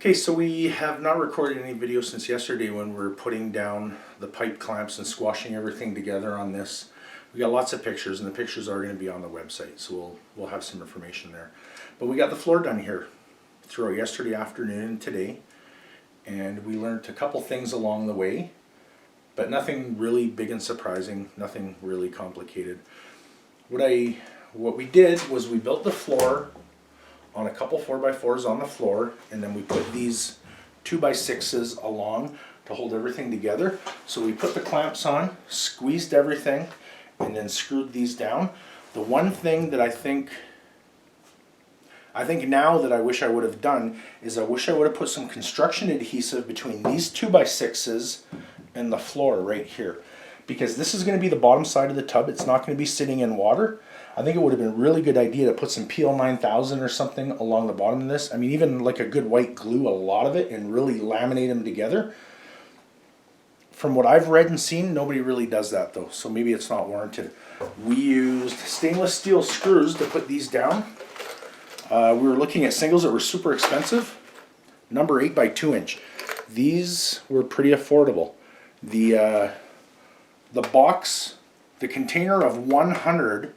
Okay, so we have not recorded any video since yesterday when we were putting down the pipe clamps and squashing everything together on this. We got lots of pictures, and the pictures are going to be on the website, so we'll have some information there. But we got the floor done here throughout yesterday afternoon and today, and we learned a couple things along the way, but nothing really big and surprising, nothing really complicated. What we did was we built the floor on a couple 4x4s on the floor, and then we put these 2x6s along to hold everything together. So we put the clamps on, squeezed everything, and then screwed these down. The one thing that I think now that I wish I would have done is I wish I would have put some construction adhesive between these 2x6s and the floor right here, because this is going to be the bottom side of the tub. It's not going to be sitting in water. I think it would have been a really good idea to put some PL 9000 or something along the bottom of this. I mean, even like a good white glue, a lot of it, and really laminate them together. From what I've read and seen, nobody really does that though, so maybe it's not warranted. We used stainless steel screws to put these down. We were looking at singles that were super expensive, number 8 by 2 inch. These were pretty affordable. The box, the container of 100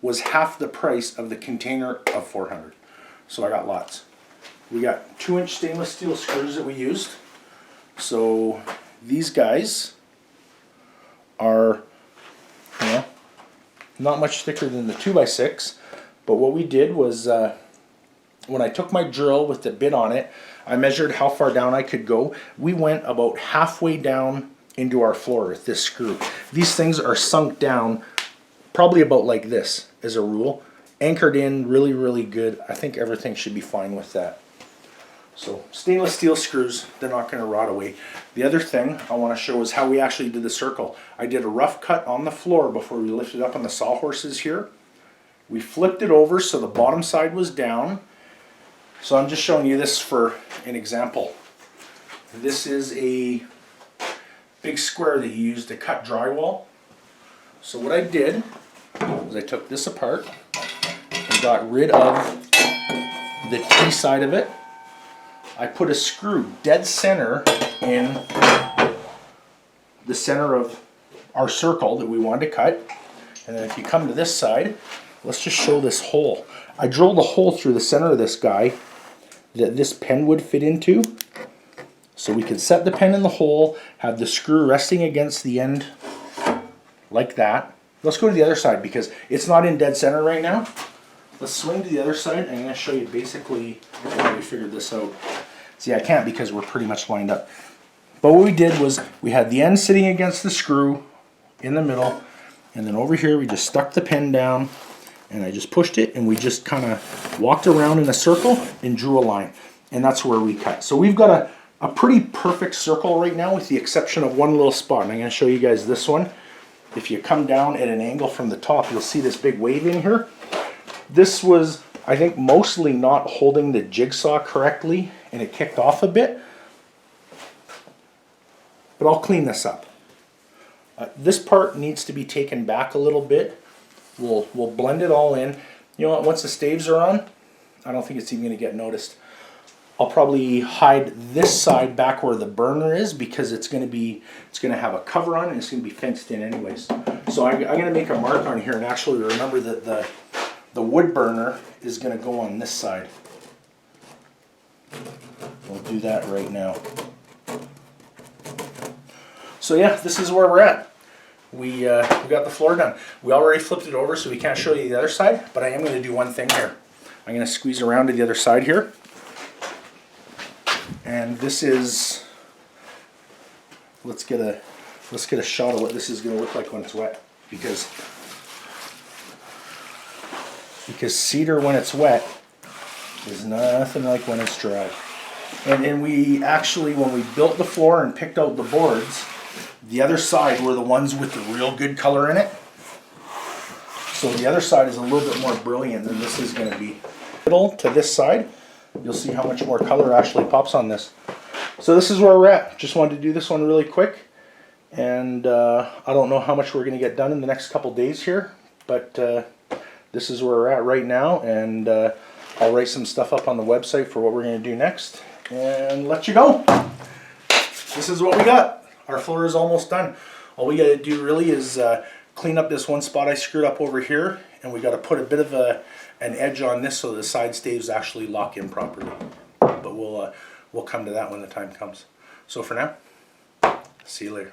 was half the price of the container of 400. So I got lots. We got 2-inch stainless steel screws that we used. So these guys are, not much thicker than the 2x6. But what we did was, when I took my drill with the bit on it, I measured how far down I could go. We went about halfway down into our floor with this screw. These things are sunk down probably about like this as a rule, anchored in really, really good. I think everything should be fine with that. So stainless steel screws, they're not going to rot away. The other thing I want to show is how we actually did the circle. I did a rough cut on the floor before we lifted up on the sawhorses here. We flipped it over so the bottom side was down. So I'm just showing you this for an example. This is a big square that you use to cut drywall. So what I did was I took this apart and got rid of the T side of it. I put a screw dead center in the center of our circle that we wanted to cut. And then if you come to this side, let's just show this hole. I drilled a hole through the center of this guy that this pen would fit into. So we could set the pen in the hole, have the screw resting against the end like that. Let's go to the other side because it's not in dead center right now. Let's swing to the other side. I'm going to show you basically how we figured this out. See, I can't because we're pretty much lined up. But what we did was we had the end sitting against the screw in the middle, and then over here we just stuck the pen down, and I just pushed it, and we just kind of walked around in a circle and drew a line. And that's where we cut. So we've got a pretty perfect circle right now with the exception of one little spot. And I'm going to show you guys this one. If you come down at an angle from the top, you'll see this big wave in here. This was, I think, mostly not holding the jigsaw correctly, and it kicked off a bit. But I'll clean this up. This part needs to be taken back a little bit. We'll blend it all in. You know what, once the staves are on, I don't think it's even going to get noticed. I'll probably hide this side back where the burner is because it's going to have a cover on and it's going to be fenced in anyways. So I'm going to make a mark on here and actually remember that the wood burner is going to go on this side. We'll do that right now. So yeah, this is where we're at. We got the floor done. We already flipped it over so we can't show you the other side, but I am going to do one thing here. I'm going to squeeze around to the other side here. And this is, let's get a shot of what this is going to look like when it's wet, because cedar when it's wet is nothing like when it's dry. And we actually, when we built the floor and picked out the boards, the other side were the ones with the real good color in it. So the other side is a little bit more brilliant than this is going to be. Middle to this side, you'll see how much more color actually pops on this. So this is where we're at. Just wanted to do this one really quick. And I don't know how much we're going to get done in the next couple days here. But this is where we're at right now. And I'll write some stuff up on the website for what we're going to do next. and let you go. This is what we got. Our floor is almost done. All we got to do really is clean up this one spot I screwed up over here, and we got to put a bit of an edge on this so the side staves actually lock in properly. But we'll come to that when the time comes. So for now, see you later.